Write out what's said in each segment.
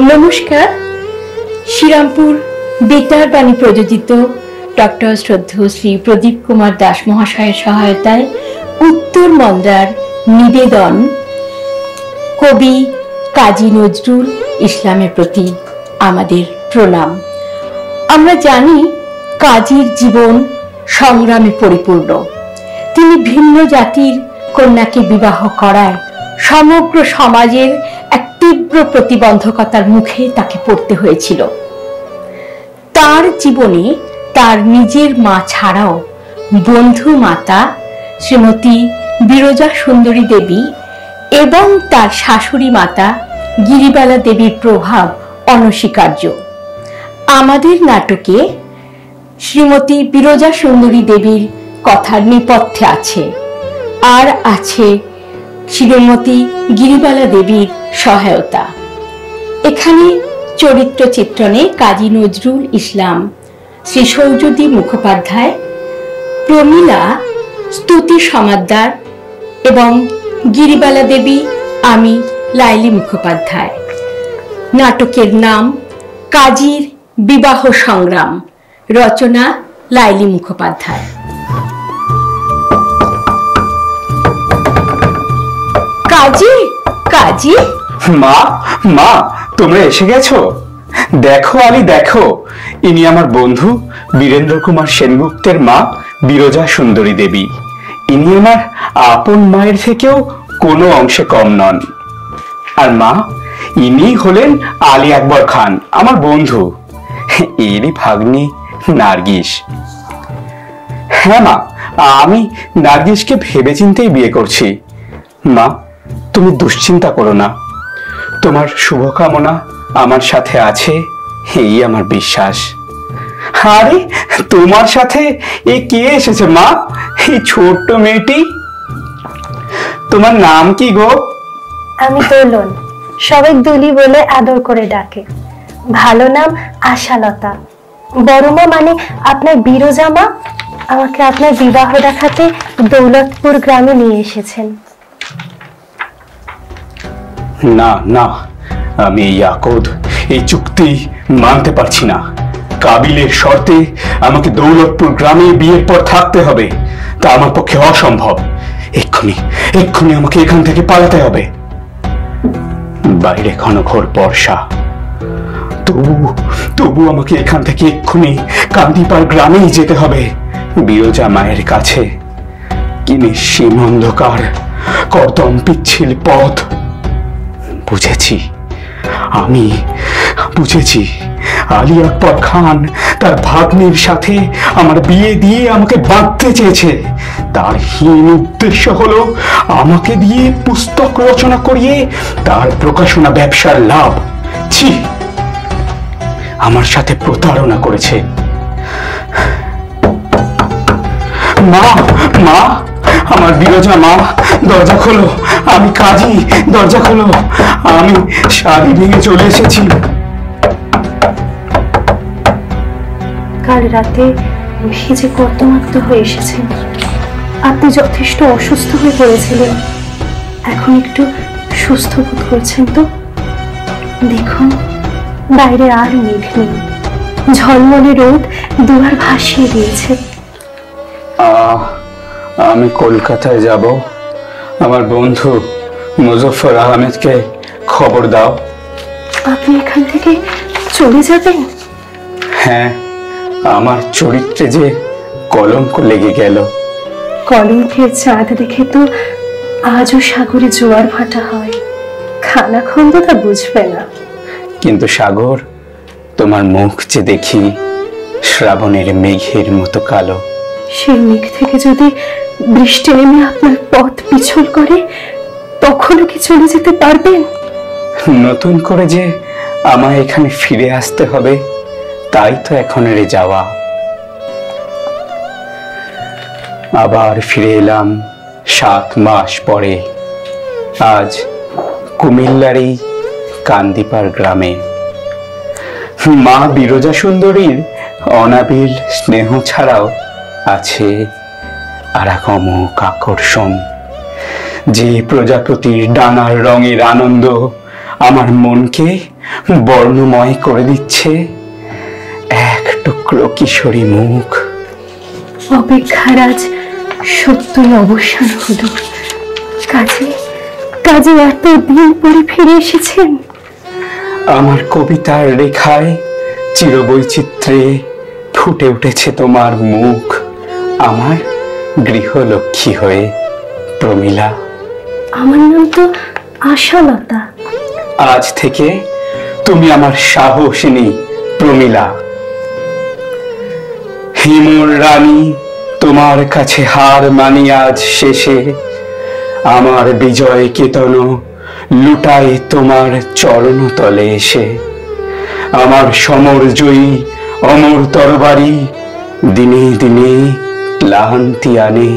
নমস্কার। শ্রীরামপুর বেতার বাণী প্রযোজিত ডক্টর শ্রদ্ধেয় শ্রী প্রদীপ কুমার দাস মহাশয়ের সহায়তায় উত্তর মন্দার নিবেদন কবি কাজী নজরুল ইসলামের প্রতি আমাদের প্রণাম। আমরা জানি কাজীর জীবন সংগ্রামে পরিপূর্ণ। তিনি ভিন্ন জাতির কন্যাকে বিবাহ করায় সমগ্র সমাজের এক তীব্র প্রতিবন্ধকতার মুখে তাকে পড়তে হয়েছিল। তার জীবনে তার নিজের মা ছাড়াও বন্ধু মাতা শ্রীমতী বিরজা সুন্দরী দেবী এবং তার শাশুড়ি মাতা গিরিবালা দেবীর প্রভাব অনস্বীকার্য। আমাদের নাটকে শ্রীমতী বিরজা সুন্দরী দেবীর কথার নেপথ্যে আছে, আর আছে শ্রীমতী গিরিবালা দেবীর সহায়তা। এখানে চরিত্র চিত্রণে কাজী নজরুল ইসলাম, শ্রী সৌজদী মুখোপাধ্যায়, প্রমীলা স্তুতি সমাদ্দার এবং গিরিবালা দেবী আমি লাইলি মুখোপাধ্যায়। নাটকের নাম কাজীর বিবাহ সংগ্রাম, রচনা লাইলি মুখোপাধ্যায়। কাজী, কাজী। মা, মা, তোমরা এসে গেছো? দেখো আলী, দেখো, ইনি আমার বন্ধু বীরেন্দ্র কুমার সেনগুপ্তের মা বিরজা সুন্দরী দেবী। ইনি আমার আপন মায়ের থেকেও কোনো অংশে কম নন। আর মা, ইনি হলেন আলী আকবর খান, আমার বন্ধু, এরই ভাগ্নি নার্গিস। হ্যাঁ মা, আমি নার্গিসকে ভেবেচিন্তেই বিয়ে করছি। মা, তুমি দুশ্চিন্তা করো না, তোমার শুভকামনা আমার সাথে আছে, এই আমার বিশ্বাস। আরে তোমার সাথে এ কে এসেছে মা? এই ছোট্ট মেয়েটি। তোমার নাম কি গো? আমি দোলন, সবাই দুলি বলে আদর করে ডাকে। ভালো নাম আশালতা। বড় মা মানে আপনার বিরজা মা আমাকে আপনার বিবাহ দেখাতে দৌলতপুর গ্রামে নিয়ে এসেছেন। না না, আমি এই আকদ, এই চুক্তি মানতে পারছি না। কাবিলের শর্তে আমাকে দৌলতপুর গ্রামে বিয়ের পর থাকতে হবে, তা আমার পক্ষে অসম্ভব। এক্ষুনি এক্ষুনি আমাকে এখান থেকে পালাতে হবে। বাইরে ঘনঘোর বর্ষা, তবু আমাকে এখান থেকে এক্ষুনি কান্দিপাড় গ্রামেই যেতে হবে, বিরজা মায়ের কাছে। কি নিঃসীম অন্ধকার, কর্দম পিচ্ছিল পথ। বুঝেছি, আমি বুঝেছি, আলী আকবর খান তার ভাগ্নির সাথে আমার বিয়ে দিয়ে আমাকে বাঁধতে চেয়েছে। তার হীন উদ্দেশ্য হলো আমাকে দিয়ে পুস্তক রচনা করিয়ে তার প্রকাশনা ব্যবসার লাভ। ছি, আমার সাথে প্রতারণা করেছে। মা, মা, আমার বিরজা মা, দরজা খোলো, আমি কাজী, দরজা খোলো, আমি শাড়ি ভেঙে চলে এসেছি। কাল রাতে ভিজে কর্দমাক্ত হয়ে এসেছেন। আপনি যথেষ্ট অসুস্থ হয়ে পড়েছিলেন, এখন একটু সুস্থ বোধ করছেন তো? দেখুন, বাইরে আর মেঘ নেই, ঝলমলে রোদ দুয়ার ভাসিয়ে দিয়েছে। আমি কলকাতায় যাব, আমার বন্ধু মুজফফর আহমেদকে খবর দাও। আপনি এখান থেকে চলে যাবেন? হ্যাঁ, আমার চরিত্রে যে কলঙ্ক লেগে গেল। কলঙ্কের চাঁদ দেখে তো আজও সাগরে জোয়ার ভাটা হয়, খানাখন্দ তা বুঝবে না। কিন্তু সাগর, তোমার মুখ যে দেখি শ্রাবণের মেঘের মতো কালো। সেই মেঘ থেকে যদি বৃষ্টি নেমে আপনার পথ পিছল করে, তখনও কি চলে যেতে পারবেন? নতুন করে যে আমায় এখানে ফিরে আসতে হবে, তাই তো এখন রে যাওয়া। আবার ফিরে এলাম 7 মাস পরে, আজ কুমিল্লার এই কান্দিপাড় গ্রামে। মা বিরজা সুন্দরীর অনাবিল স্নেহ ছাড়াও আছে আর এক অমোঘ আকর্ষণ, যে প্রজাপতির ডানার রঙের আনন্দ আমার মনকে বর্ণময় করে দিচ্ছে এক টুকরো কিশোরী মুখ। অপেক্ষার আজ সত্যই অবসান হলো। কাজে কাজে এতদিন পরে ফিরে এসেছেন। আমার কবিতার রেখায় চিরবৈচিত্র্যে ফুটে উঠেছে তোমার মুখ, আমার গৃহলক্ষ্মী হয়ে প্রমীলা। আমার নাম তো আশালতা। আজ থেকে তুমি আমার সাহসিনী প্রমীলা। হিমুর রানী, তোমার কাছে হার মানি আজ শেষে, আমার বিজয় কেতন লুটাই তোমার চরণতলে এসে। আমার সমর জয়ী অমর তরবারি দিনে দিনে ক্লান্তি আনে,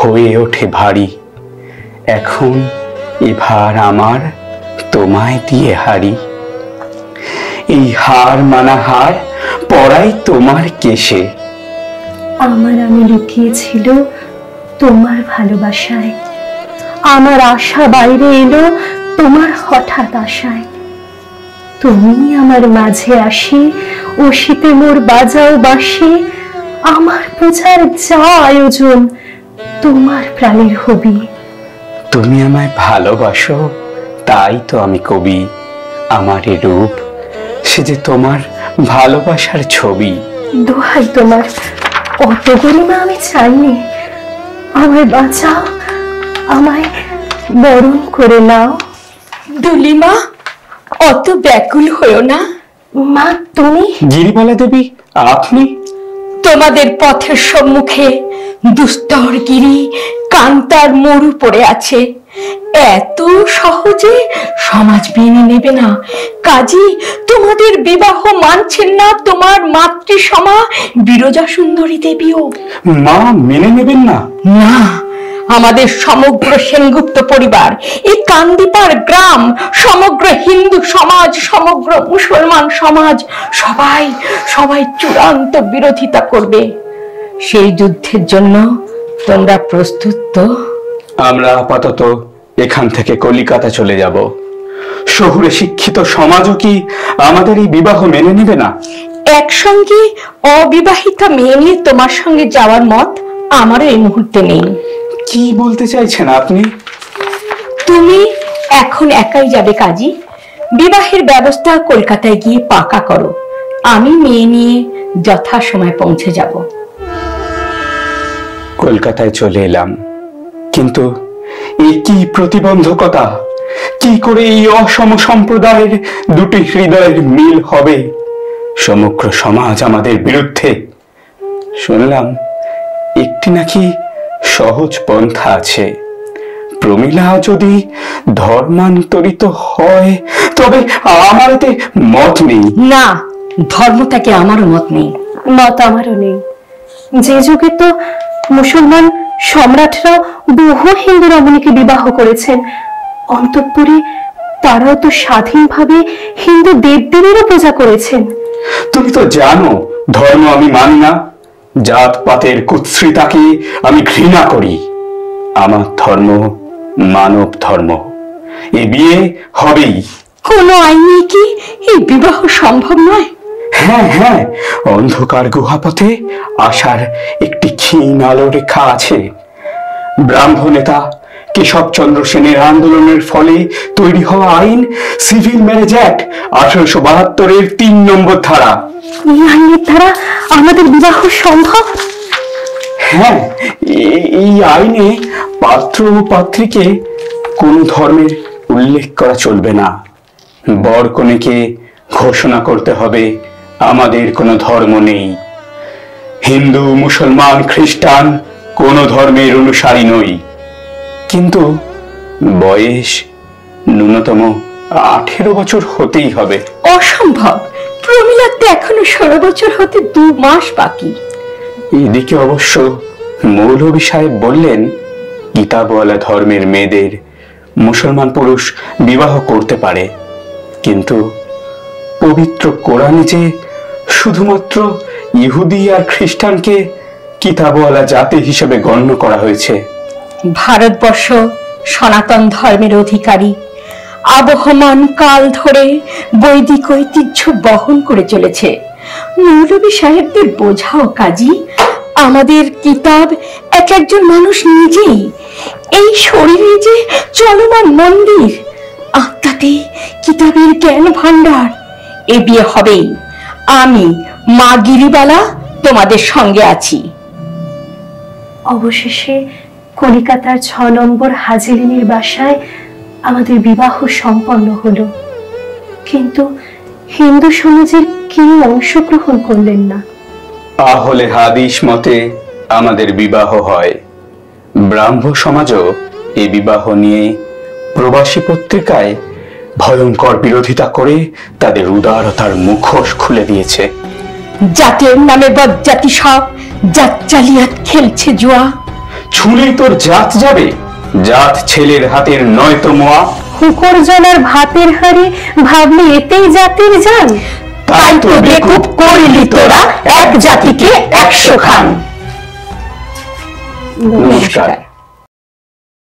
হয়ে ওঠে ভারী। এখন এবার আমার তোমায় দিয়ে হারি। এই হার মানা হার পরাই তোমার কেশে। আমার আমি লুকিয়েছিল তোমার ভালোবাসায়, আমার আশা বাইরে এলো তোমার হঠাৎ আশায়। তুমি আমার মাঝে আসি, ও শীতে মোর বাজাও বাঁশি, আমার পূজার যা আয়োজন তোমার প্রাণের হবি। তুমি আমায় ভালোবাসো, তাই তো আমি কবি। আমার এ রূপ, সে যে তোমার ভালোবাসার ছবি। দোহাই তোমার, অত গরিমা আমি চাইনি। আমায় বাঁচাও, আমায় বরণ করে নাও। দুলিমা, অত ব্যাকুল হয়েও না। মা তুমি? গিরিবালা দেবী, আপনি? তোমাদের পথের সম্মুখে দুস্তর গিরি কান্তার মরু পড়ে আছে। এত সহজে সমাজ মেনে নেবে না। কাজী তোমাদের বিবাহ মানছেন না তোমার মাতৃসমা বিরজা সুন্দরী দেবীও। মা মেনে নেবেন না? না, আমাদের সমগ্র সেনগুপ্ত পরিবার, এই কান্দিপার গ্রাম, সমগ্র হিন্দু সমাজ, সমগ্র মুসলমান সমাজ, সবাই সবাই চূড়ান্ত বিরোধিতা করবে। সেই যুদ্ধের জন্য তোমরা প্রস্তুত তো? আমরা আপাতত এখান থেকে কলিকাতা চলে যাব। শহুরে শিক্ষিত সমাজও কি আমাদের এই বিবাহ মেনে নেবে না? একসঙ্গে অবিবাহিতা মেয়ে নিয়ে তোমার সঙ্গে যাওয়ার মত আমারও এই মুহূর্তে নেই। কি বলতে চাইছেন আপনি? তুমি এখন একাই যাবে কাজী। বিবাহের ব্যবস্থা কলকাতায় গিয়ে পাকা করো। আমি মেয়ে নিয়ে যথাসময়ে পৌঁছে যাব। কলকাতায় চলে এলাম, কিন্তু এই কি প্রতিবন্ধকতা! কি করে এই অসম সম্প্রদায়ের দুটি হৃদয়ের মিল হবে? সমগ্র সমাজ আমাদের বিরুদ্ধে। শুনলাম একটি নাকি সহজ পন্থা আছে। প্রমীলা যদি ধর্মান্তরিত হয়, তবে আমার এতে মত নেই। না, ধর্ম থেকে আমারও মত নেই। মত আমারও নেই। যে যুগে তো মুসলমান সম্রাটরা বহু হিন্দু রমণীকে বিবাহ করেছেন, অন্তঃপুরে তারাও তো স্বাধীনভাবে হিন্দু দেবদেবীরও পূজা করেছেন। তুমি তো জানো ধর্ম আমি মানি না। জাতপাতের কুৎসিতাকে আমি ঘৃণা করি। আমার ধর্ম মানব ধর্ম। এ বিয়ে হবেই। কোনো আইনে কি এই বিবাহ সম্ভব নয়? হ্যাঁ হ্যাঁ, অন্ধকার গুহাপথে আসার একটি ক্ষীণ আলো রেখা আছে। ব্রাহ্ম নেতা কেশবচন্দ্র সেনের আন্দোলনের ফলে তৈরি হওয়া আইন সিভিল ম্যারেজ অ্যাক্ট 1872-এর 3 নম্বর ধারা। এই আইনের দ্বারা আমাদের বিবাহ সম্ভব? হ্যাঁ, এই আইনে পাত্র ও পাত্রীকে কোন ধর্মের উল্লেখ করা চলবে না। বর কনেকে ঘোষণা করতে হবে আমাদের কোনো ধর্ম নেই। হিন্দু, মুসলমান, খ্রিস্টান কোন ধর্মের অনুসারী নই। কিন্তু বয়স ন্যূনতম 18 বছর হতেই হবে। অসম্ভব। প্রমীলার তো এখনো 16 বছর হতে 2 মাস বাকি। এদিকে অবশ্য মৌলভী সাহেব বললেন, কিতাবওয়ালা ধর্মের মেয়েদের মুসলমান পুরুষ বিবাহ করতে পারে, কিন্তু পবিত্র কোরআনে যে শুধুমাত্র ইহুদি আর খ্রিস্টানকে কিতাবওয়ালা জাতি হিসেবে গণ্য করা হয়েছে। ভারতবর্ষ সনাতন ধর্মের অধিকারী। আবহমান কাল ধরে বৈদিক ঐতিহ্য বহন করে চলেছে। মৌলভী সাহেবদের বোঝাও কাজী, আমাদের কিতাব এক একজন মানুষ নিজেই, এই শরীরে যে চলমান মন্দির, আত্মাতেই কিতাবের জ্ঞান ভান্ডার। এ বিয়ে হবেই, আমি মা গিরিবালা তোমাদের সঙ্গে আছি। অবশেষে কলিকাতার 6 নম্বর হাজিলিনীর বাসায় আমাদের বিবাহ সম্পন্ন হলো, কিন্তু হিন্দু সমাজের কেউ অংশগ্রহণ করলেন না। আহলে হাদিস মতে আমাদের বিবাহ হয়। ব্রাহ্ম সমাজও এই বিবাহ নিয়ে প্রবাসী পত্রিকায় ভয়ঙ্কর বিরোধিতা করে তাদের উদারতার মুখোশ খুলে দিয়েছে। জাতের নামে বজ্জাতি সব জাত জালিয়াত খেলছে জুয়া। ছুলেই তোর জাত যাবে, জাত ছেলের হাতের নয়তো মোয়া। হুকর জলার ভাতের হাড়ি ভাবলি এতেই জাতির জান। তাই তো বেকুব করলি তোরা এক জাতিকে 100 খান। নমস্কার।